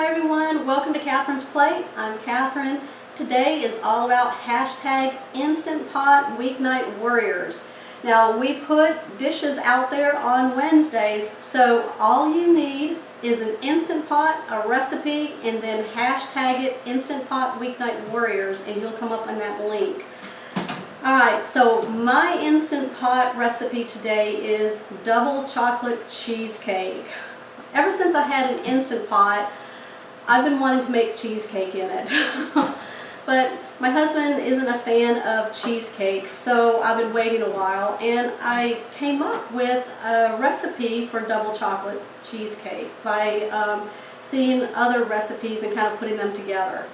everyone, welcome to Catherine's Plate. I'm Catherine. Today is all about hashtag Instant Pot Weeknight Warriors. Now we put dishes out there on Wednesdays, so all you need is an Instant Pot, a recipe, and then hashtag it Instant Pot Weeknight Warriors, and you'll come up on that link. Alright, so my Instant Pot recipe today is double chocolate cheesecake. Ever since I had an Instant Pot, I've been wanting to make cheesecake in it. But my husband isn't a fan of cheesecake, so I've been waiting a while, and I came up with a recipe for double chocolate cheesecake by seeing other recipes and kind of putting them together.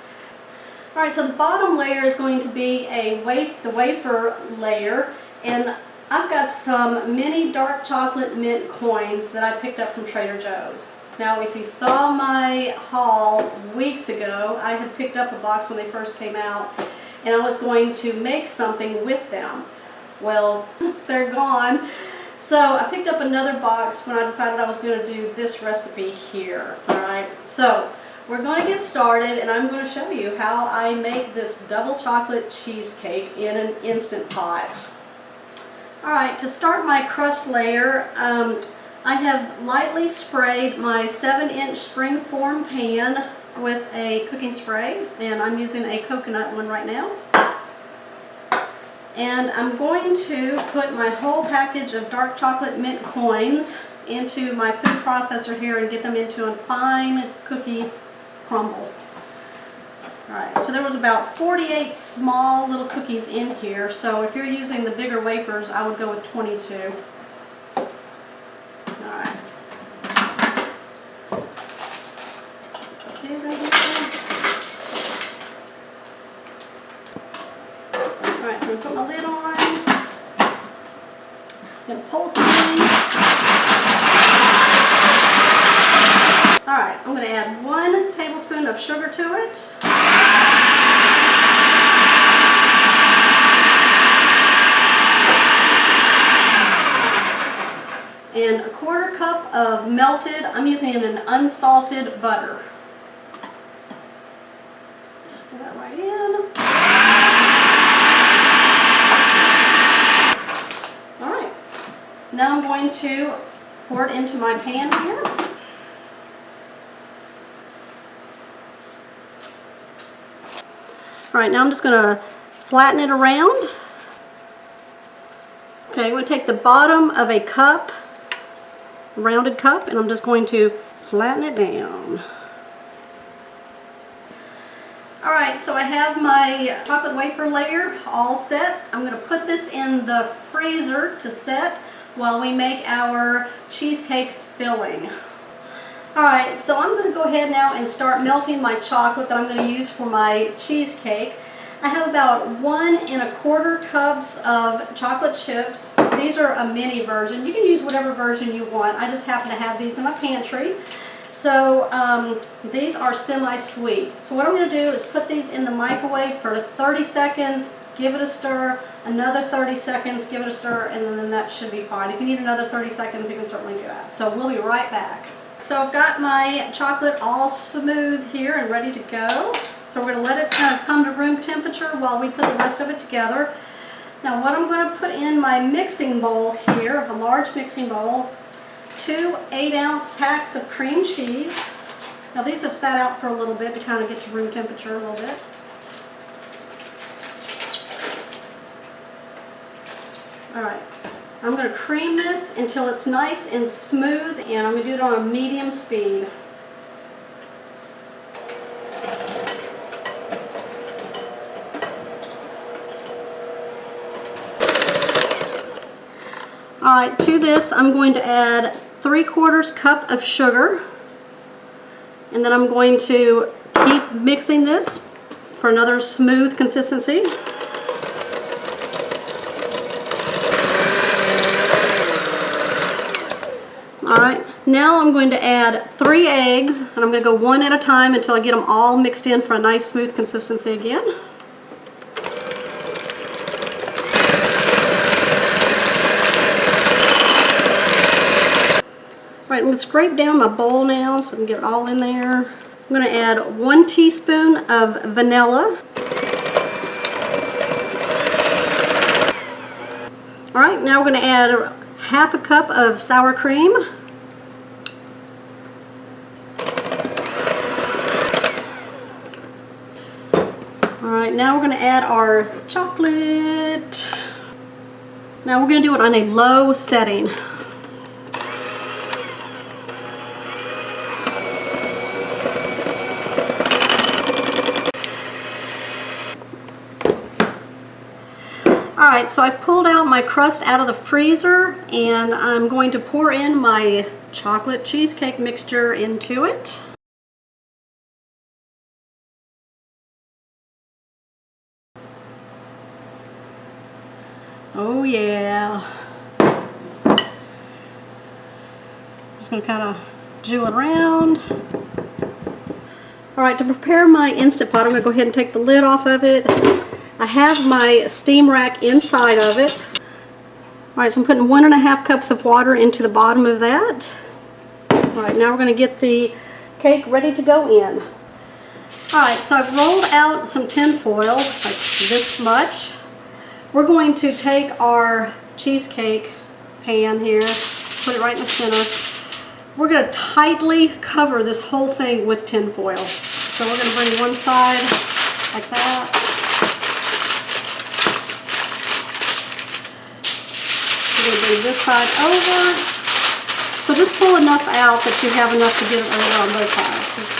Alright, so the bottom layer is going to be the wafer layer, and I've got some mini dark chocolate mint coins that I picked up from Trader Joe's. Now, if you saw my haul weeks ago, I had picked up a box when they first came out, and I was going to make something with them. Well, they're gone. So I picked up another box when I decided I was going to do this recipe here. Alright, so we're going to get started, and I'm going to show you how I make this double chocolate cheesecake in an Instant Pot. Alright, to start my crust layer, I have lightly sprayed my 7-inch springform pan with a cooking spray, and I'm using a coconut one right now. And I'm going to put my whole package of dark chocolate mint coins into my food processor here and get them into a fine cookie crumble. Alright, so there was about 48 small little cookies in here, so if you're using the bigger wafers, I would go with 22. Alright. Put these in here. Alright, so I'm going to put my lid on. I'm going to pulse these. Alright, I'm going to add 1 tablespoon of sugar to it. And a 1/4 cup of melted, I'm using an unsalted butter. Put that right in. Alright, now I'm going to pour it into my pan here. Alright, now I'm just going to flatten it around. Okay, I'm going to take the bottom of a cup, rounded cup, and I'm just going to flatten it down. Alright, so I have my chocolate wafer layer all set. I'm going to put this in the freezer to set while we make our cheesecake filling. Alright, so I'm going to go ahead now and start melting my chocolate that I'm going to use for my cheesecake. I have about 1 1/4 cups of chocolate chips. These are a mini version. You can use whatever version you want. I just happen to have these in my pantry. So these are semi-sweet. So what I'm going to do is put these in the microwave for 30 seconds, give it a stir, another 30 seconds, give it a stir, and then that should be fine. If you need another 30 seconds, you can certainly do that. So we'll be right back. So I've got my chocolate all smooth here and ready to go. So we're going to let it kind of come to room temperature while we put the rest of it together. Now what I'm going to put in my mixing bowl here, a large mixing bowl, 2 8-ounce packs of cream cheese. Now these have sat out for a little bit to kind of get to room temperature a little bit. Alright. I'm going to cream this until it's nice and smooth, and I'm going to do it on a medium speed. Alright, to this I'm going to add 3/4 cup of sugar, and then I'm going to keep mixing this for another smooth consistency. Alright, now I'm going to add 3 eggs, and I'm going to go one at a time until I get them all mixed in for a nice smooth consistency again. Alright, I'm going to scrape down my bowl now so I can get it all in there. I'm going to add 1 teaspoon of vanilla. All right, now we're going to add 1/2 cup of sour cream. All right, now we're going to add our chocolate. Now we're going to do it on a low setting. Alright, so I've pulled out my crust out of the freezer and I'm going to pour in my chocolate cheesecake mixture into it. Oh yeah. Just going to kind of jiggle it around. Alright, to prepare my Instant Pot, I'm going to go ahead and take the lid off of it. I have my steam rack inside of it. Alright, so I'm putting 1.5 cups of water into the bottom of that. Alright, now we're going to get the cake ready to go in. Alright, so I've rolled out some tin foil, like this much. We're going to take our cheesecake pan here, put it right in the center. We're going to tightly cover this whole thing with tin foil. So we're going to bring one side like that. We're going to bring this side over. So just pull enough out that you have enough to get it over on both sides. Just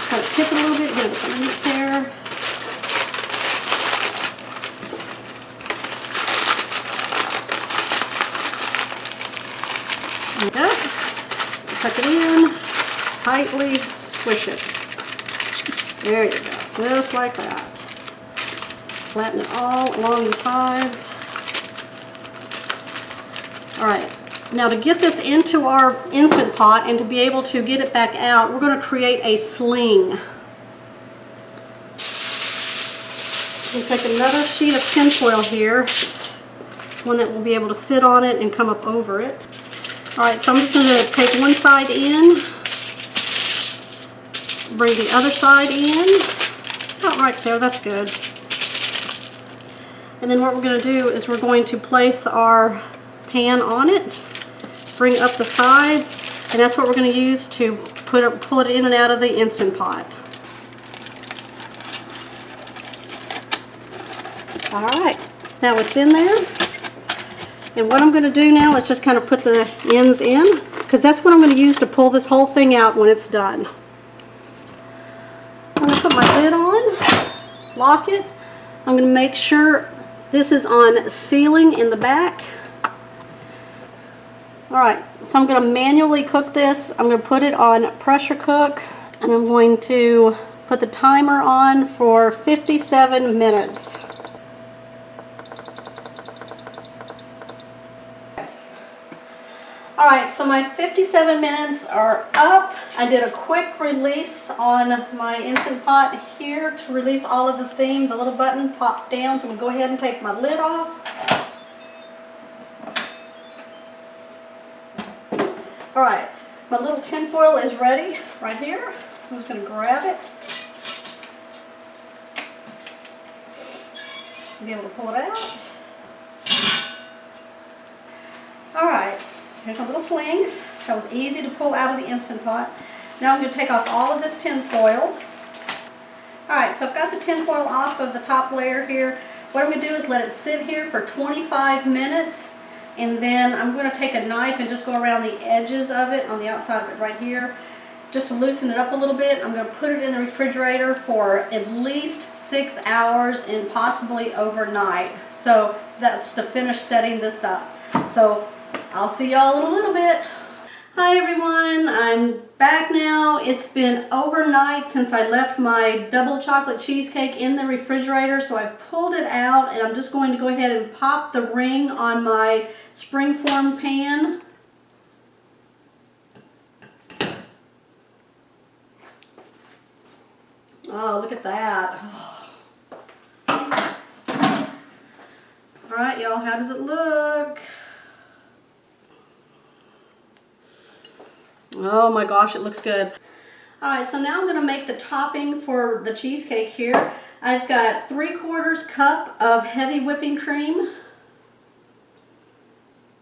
kind of tip it a little bit, get it underneath there. Like that. So tuck it in, tightly squish it. There you go, just like that. Flatten it all along the sides. Alright, now to get this into our Instant Pot and to be able to get it back out, we're going to create a sling. We'll take another sheet of tin foil here, one that will be able to sit on it and come up over it. Alright, so I'm just going to take one side in, bring the other side in. Oh, right there, that's good. And then what we're going to do is we're going to place our pan on it, bring up the sides, and that's what we're going to use to pull it in and out of the Instant Pot. Alright, now it's in there. And what I'm going to do now is just kind of put the ends in, because that's what I'm going to use to pull this whole thing out when it's done. I'm going to put my lid on, lock it. I'm going to make sure this is on sealing in the back. Alright, so I'm going to manually cook this. I'm going to put it on pressure cook, and I'm going to put the timer on for 57 minutes. Alright, so my 57 minutes are up. I did a quick release on my Instant Pot here to release all of the steam. The little button popped down, so I'm going to go ahead and take my lid off. Alright, my little tin foil is ready right here. So I'm just going to grab it. Be able to pull it out. Alright. Here's a little sling. That was easy to pull out of the Instant Pot. Now I'm going to take off all of this tin foil. Alright, so I've got the tin foil off of the top layer here. What I'm going to do is let it sit here for 25 minutes. And then I'm going to take a knife and just go around the edges of it, on the outside of it right here, just to loosen it up a little bit. I'm going to put it in the refrigerator for at least 6 hours and possibly overnight. So that's to finish setting this up. So I'll see y'all in a little bit. Hi everyone, I'm back now. It's been overnight since I left my double chocolate cheesecake in the refrigerator, so I've pulled it out and I'm just going to go ahead and pop the ring on my springform pan. Oh, look at that. Alright y'all, how does it look? Oh my gosh, it looks good. All right, so now I'm going to make the topping for the cheesecake here. I've got 3/4 cup of heavy whipping cream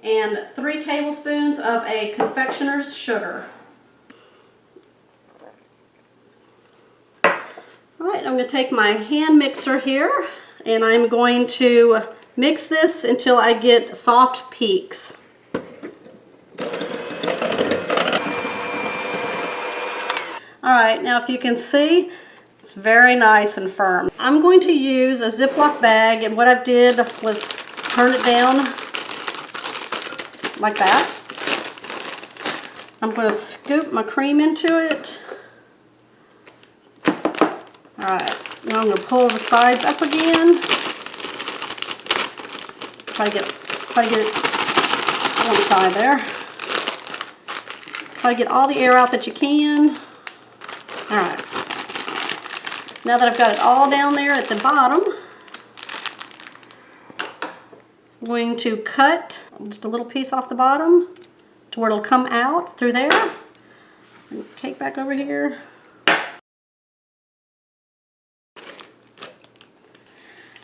and 3 tablespoons of a confectioner's sugar. All right, I'm going to take my hand mixer here and I'm going to mix this until I get soft peaks. All right, now if you can see, it's very nice and firm. I'm going to use a Ziploc bag, and what I did was turn it down like that. I'm going to scoop my cream into it. All right, now I'm going to pull the sides up again. Try to get it on the side there. Try to get all the air out that you can. All right, now that I've got it all down there at the bottom, I'm going to cut just a little piece off the bottom to where it'll come out through there. And cake back over here.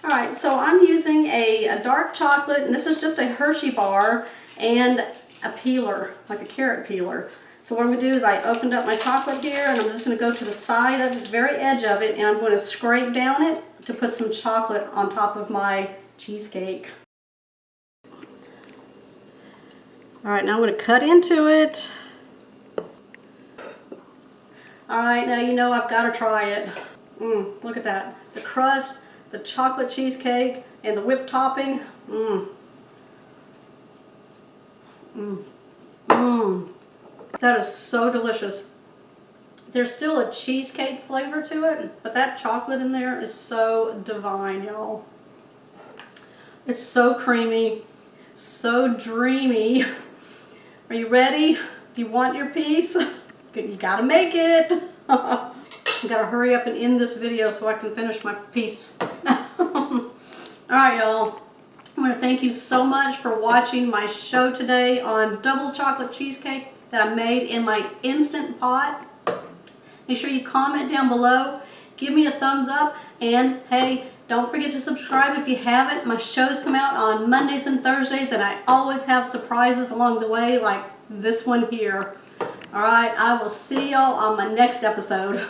All right, so I'm using a dark chocolate, and this is just a Hershey bar and a peeler, like a carrot peeler. So what I'm going to do is I opened up my chocolate here, and I'm just going to go to the side of the very edge of it, and I'm going to scrape down it to put some chocolate on top of my cheesecake. All right, now I'm going to cut into it. All right, now you know I've got to try it. Look at that. The crust, the chocolate cheesecake, and the whipped topping. That is so delicious. There's still a cheesecake flavor to it, but that chocolate in there is so divine, y'all. It's so creamy, so dreamy. Are you ready? Do you want your piece? You gotta make it. I gotta hurry up and end this video so I can finish my piece. All right, y'all. I want to thank you so much for watching my show today on double chocolate cheesecake that I made in my Instant Pot. Make sure you comment down below, give me a thumbs up, and hey, don't forget to subscribe if you haven't. My shows come out on Mondays and Thursdays, and I always have surprises along the way, like this one here. All right, I will see y'all on my next episode.